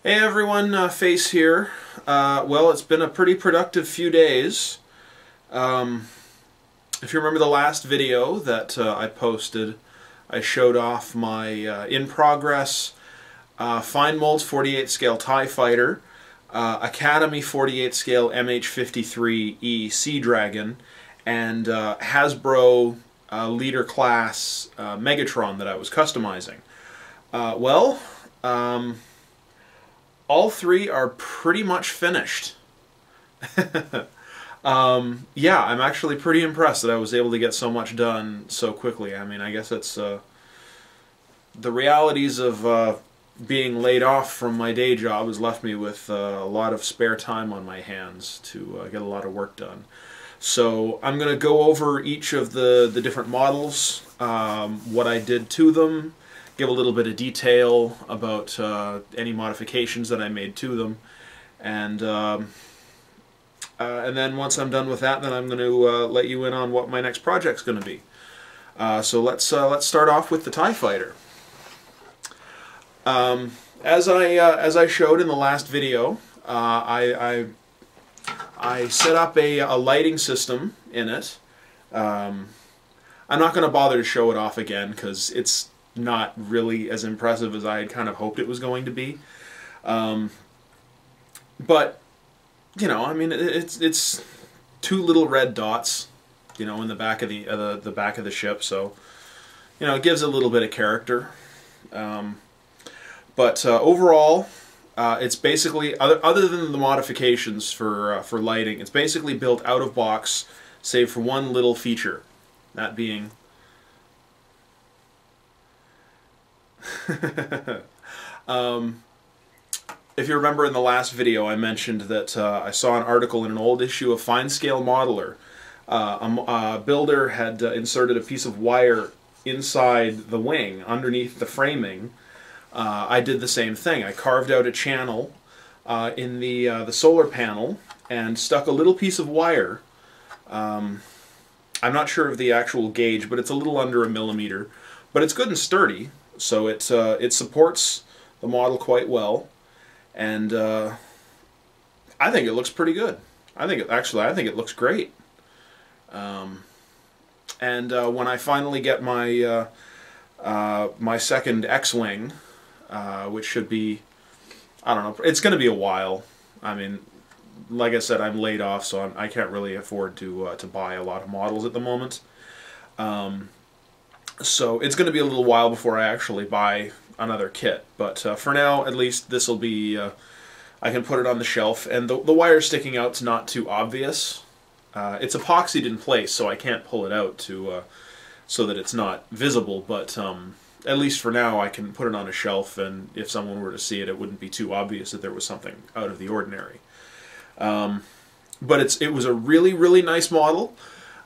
Hey everyone, Face here. Well, it's been a pretty productive few days. If you remember the last video that I posted, I showed off my in-progress Fine Molds 48 scale TIE Fighter, Academy 48 scale MH-53E Sea Dragon, and Hasbro Leader Class Megatron that I was customizing. All three are pretty much finished. Yeah, I'm actually pretty impressed that I was able to get so much done so quickly. I mean, I guess it's the realities of being laid off from my day job has left me with a lot of spare time on my hands to get a lot of work done. So I'm going to go over each of the different models, what I did to them, give a little bit of detail about any modifications that I made to them, and then once I'm done with that, then I'm going to let you in on what my next project's going to be. So let's start off with the TIE Fighter. As I showed in the last video, I set up a lighting system in it. I'm not going to bother to show it off again because it's not really as impressive as I had kind of hoped it was going to be. But you know, I mean, it's two little red dots, you know, in the back of the back of the ship, so you know, it gives a little bit of character. But overall, it's basically, other than the modifications for lighting, it's basically built out of box, save for one little feature, that being if you remember in the last video, I mentioned that I saw an article in an old issue of Fine Scale Modeler. A builder had inserted a piece of wire inside the wing, underneath the framing. I did the same thing. I carved out a channel in the solar panel and stuck a little piece of wire. I'm not sure of the actual gauge, but it's a little under 1 millimeter. But it's good and sturdy, so it supports the model quite well. And I think it looks pretty good. I think it looks great. And when I finally get my my second X-Wing, which should be, I don't know, it's going to be a while. I mean, like I said, I'm laid off, so I can't really afford to buy a lot of models at the moment. So it's going to be a little while before I actually buy another kit, but for now, at least, this will be, I can put it on the shelf, and the wire sticking out's not too obvious. It's epoxied in place, so I can't pull it out to so that it's not visible, but at least for now I can put it on a shelf, and if someone were to see it, it wouldn't be too obvious that there was something out of the ordinary. But it was a really, really nice model.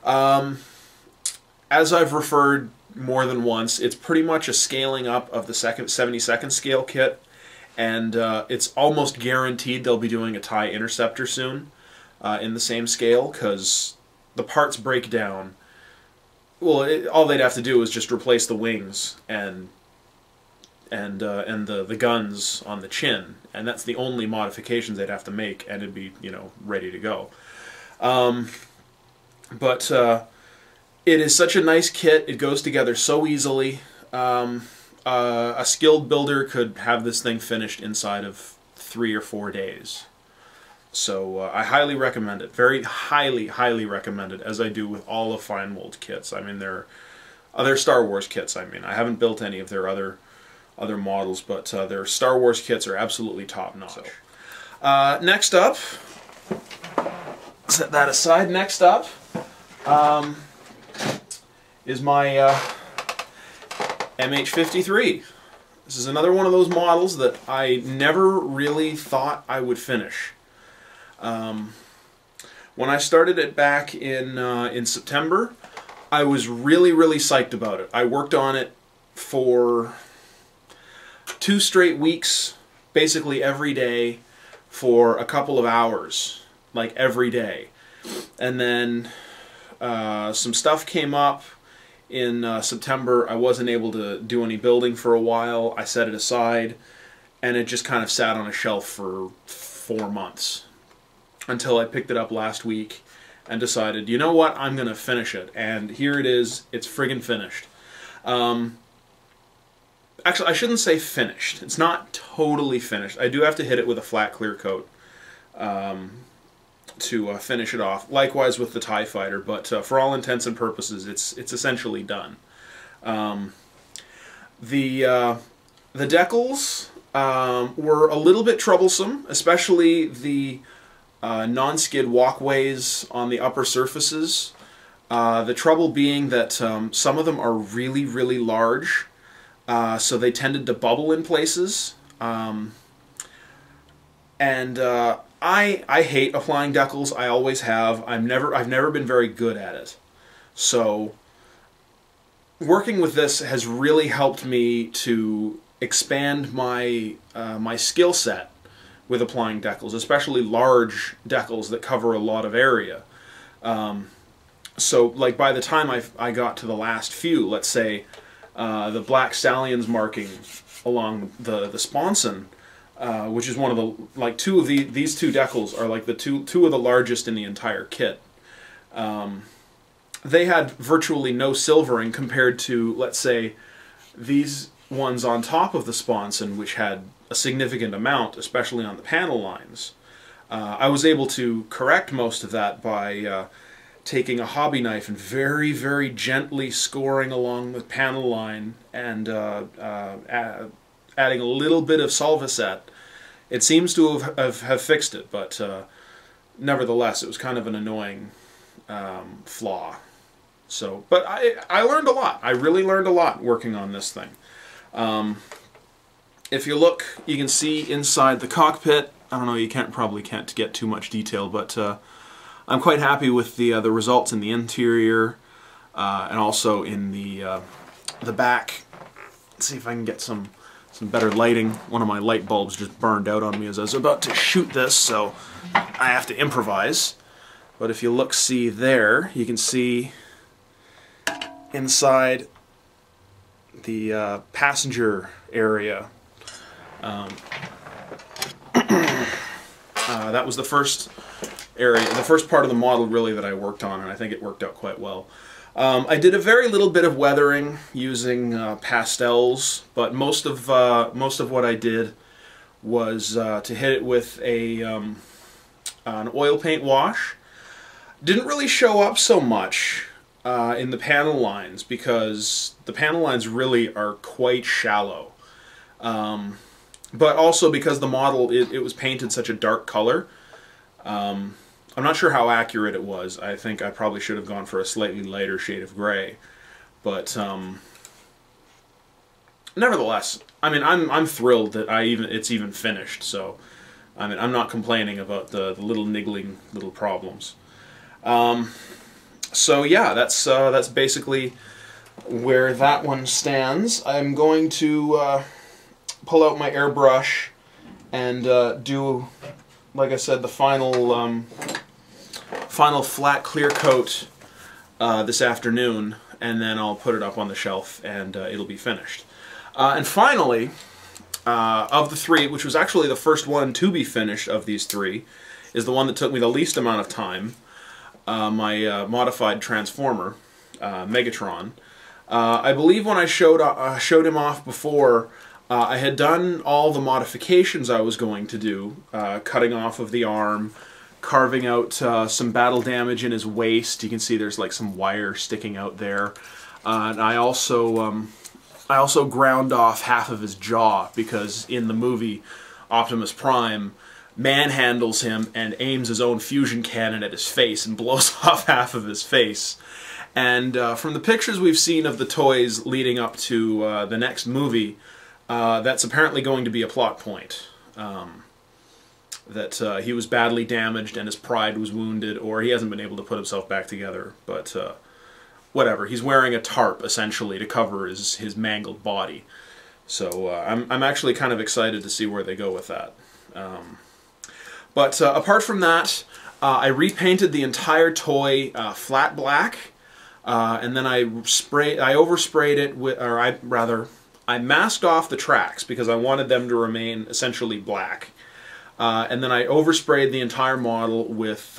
As I've referred more than once, it's pretty much a scaling up of the 72nd scale kit, and it's almost guaranteed they'll be doing a TIE Interceptor soon in the same scale, because the parts break down. Well, all they'd have to do is just replace the wings and the guns on the chin, and that's the only modifications they'd have to make, and it'd be, you know, ready to go. It is such a nice kit. It goes together so easily. A skilled builder could have this thing finished inside of 3 or 4 days. So I highly recommend it. Very highly, highly recommend it, as I do with all of Fine Mold kits. I mean, they're other Star Wars kits. I mean, I haven't built any of their other models, but their Star Wars kits are absolutely top-notch. So, next up, set that aside. Next up, is my MH-53. This is another one of those models that I never really thought I would finish. When I started it back in September, I was really, really psyched about it. I worked on it for 2 straight weeks, basically every day, for a couple of hours, like every day. And then some stuff came up in September. I wasn't able to do any building for a while. I set it aside, and it just kind of sat on a shelf for 4 months until I picked it up last week and decided, you know what, I'm going to finish it. And here it is. It's friggin' finished. Actually, I shouldn't say finished. It's not totally finished. I do have to hit it with a flat clear coat to finish it off. Likewise with the TIE Fighter, but for all intents and purposes, it's essentially done. The decals were a little bit troublesome, especially the non-skid walkways on the upper surfaces. The trouble being that some of them are really, really large, so they tended to bubble in places. I hate applying decals. I always have. I've never been very good at it. So working with this has really helped me to expand my my skill set with applying decals, especially large decals that cover a lot of area. So like by the time I got to the last few, let's say the Black Stallions marking along the sponson, which is one of the, like these two decals are like the two of the largest in the entire kit. They had virtually no silvering compared to, let's say, these ones on top of the sponson, which had a significant amount, especially on the panel lines. I was able to correct most of that by taking a hobby knife and very, very gently scoring along the panel line and adding a little bit of Solvaset. It seems to have fixed it, but nevertheless, it was kind of an annoying flaw. So, but I learned a lot. I really learned a lot working on this thing. If you look, you can see inside the cockpit. I don't know, you probably can't get too much detail, but I'm quite happy with the results in the interior and also in the back. Let's see if I can get some better lighting. One of my light bulbs just burned out on me as I was about to shoot this, so I have to improvise. But if you see there, you can see inside the passenger area. That was the first area, the first part of the model really that I worked on, and I think it worked out quite well. I did a very little bit of weathering using pastels, but most of what I did was to hit it with an oil paint wash. Didn't really show up so much in the panel lines because the panel lines really are quite shallow. But also because the model, it was painted such a dark color. I'm not sure how accurate it was. I think I probably should have gone for a slightly lighter shade of gray. But nevertheless, I mean, I'm thrilled that it's even finished. So, I mean, I'm not complaining about the little niggling little problems. So yeah, that's basically where that one stands. I'm going to pull out my airbrush and do, like I said, the final flat clear coat this afternoon, and then I'll put it up on the shelf and it'll be finished. And finally, of the three, which was actually the first one to be finished of these three, is the one that took me the least amount of time, my modified Transformer, Megatron. I believe when I showed him off before, I had done all the modifications I was going to do, cutting off of the arm, carving out some battle damage in his waist. You can see there's like some wire sticking out there. And I also ground off half of his jaw because in the movie Optimus Prime manhandles him and aims his own fusion cannon at his face and blows off half of his face. And from the pictures we've seen of the toys leading up to the next movie, that's apparently going to be a plot point. That he was badly damaged and his pride was wounded, or he hasn't been able to put himself back together. But whatever, he's wearing a tarp essentially to cover his mangled body. So I'm actually kind of excited to see where they go with that. But apart from that, I repainted the entire toy flat black, and then I oversprayed it with, or I masked off the tracks because I wanted them to remain essentially black. And then I oversprayed the entire model with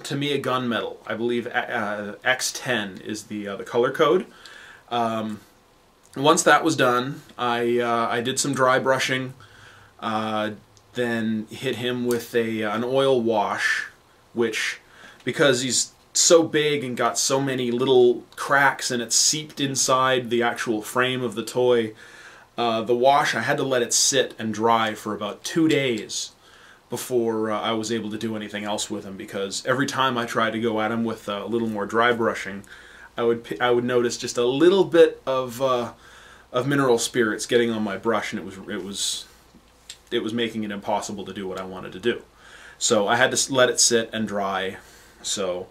Tamiya gunmetal. I believe X10 is the color code. Once that was done, I did some dry brushing, then hit him with an oil wash, which, because he's so big and got so many little cracks and it's seeped inside the actual frame of the toy, the wash, I had to let it sit and dry for about 2 days before I was able to do anything else with him, because every time I tried to go at him with a little more dry brushing, I would notice just a little bit of mineral spirits getting on my brush, and it was making it impossible to do what I wanted to do. So I had to let it sit and dry. So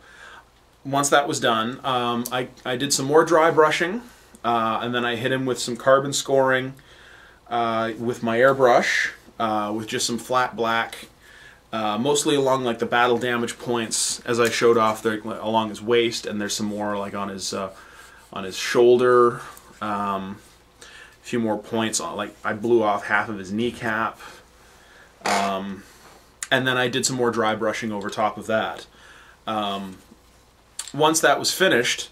once that was done, I did some more dry brushing, and then I hit him with some carbon scoring with my airbrush, with just some flat black, mostly along like the battle damage points, as I showed off there, along his waist, and there's some more like on his shoulder. A few more points on, like I blew off half of his kneecap, and then I did some more dry brushing over top of that. Once that was finished,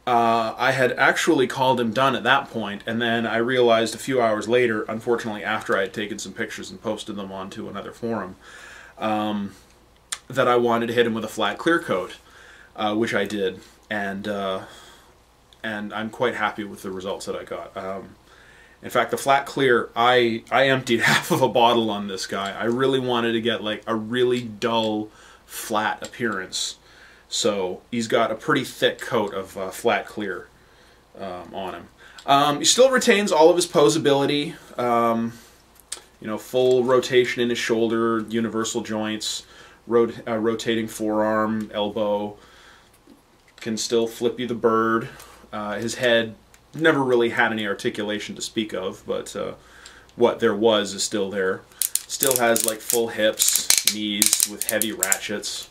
I had actually called him done at that point, and then I realized a few hours later, unfortunately after I had taken some pictures and posted them onto another forum, that I wanted to hit him with a flat clear coat, which I did, and I'm quite happy with the results that I got. In fact, the flat clear, I emptied half of a bottle on this guy. I really wanted to get like a really dull, flat appearance. So he's got a pretty thick coat of flat clear on him. He still retains all of his posability. You know, full rotation in his shoulder, universal joints, rotating forearm, elbow. Can still flip you the bird. His head never really had any articulation to speak of, but what there was is still there. Still has like full hips, knees with heavy ratchets.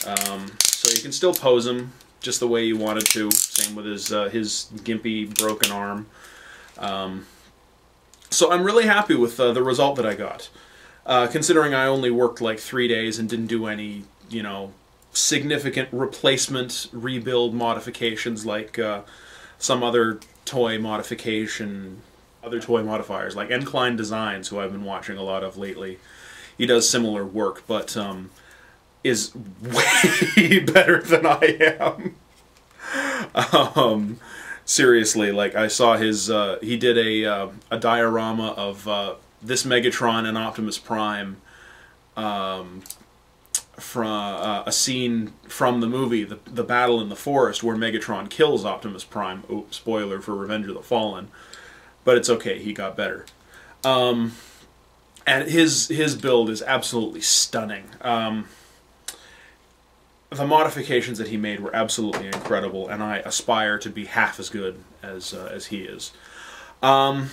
So you can still pose him just the way you wanted to. Same with his gimpy broken arm. So I'm really happy with the result that I got. Considering I only worked like 3 days and didn't do any, you know, significant replacement, rebuild modifications like some other toy modifiers like Incline Designs, who I've been watching a lot of lately. He does similar work, but is way better than I am. Seriously, like I saw his, he did a diorama of this Megatron and Optimus Prime from a scene from the movie, the battle in the forest where Megatron kills Optimus Prime. Oh, spoiler for Revenge of the Fallen. But it's okay, he got better. And his build is absolutely stunning. The modifications that he made were absolutely incredible, and I aspire to be half as good as he is. But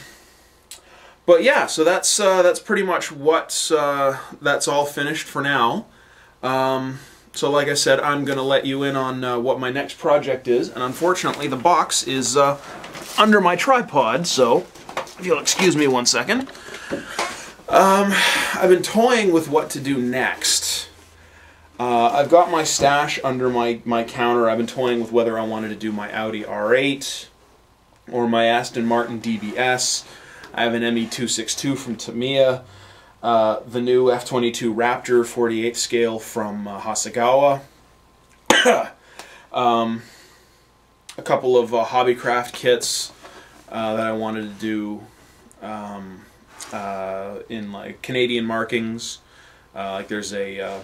yeah, so that's pretty much what that's all finished for now. So like I said, I'm going to let you in on what my next project is, and unfortunately the box is under my tripod, so if you'll excuse me 1 second. I've been toying with what to do next. I've got my stash under my counter. I've been toying with whether I wanted to do my Audi R8 or my Aston Martin DBS. I have an ME262 from Tamiya, the new F-22 Raptor 48th scale from Hasegawa, a couple of Hobbycraft kits that I wanted to do in like Canadian markings. Like there's I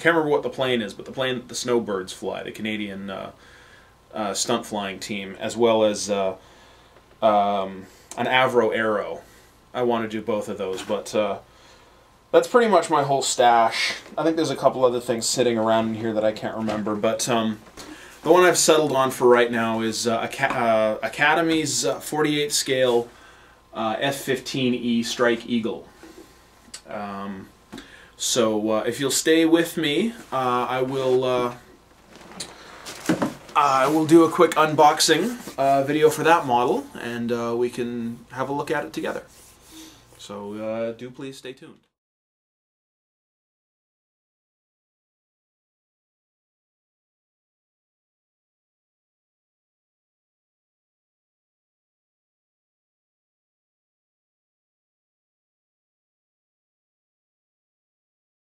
can't remember what the plane is, but the plane that the Snowbirds fly, the Canadian stunt flying team, as well as an Avro Aero. I want to do both of those, but that's pretty much my whole stash. I think there's a couple other things sitting around in here that I can't remember, but the one I've settled on for right now is Academy's 48th scale F-15E Strike Eagle. So if you'll stay with me, I will I will do a quick unboxing video for that model, and we can have a look at it together. So do please stay tuned.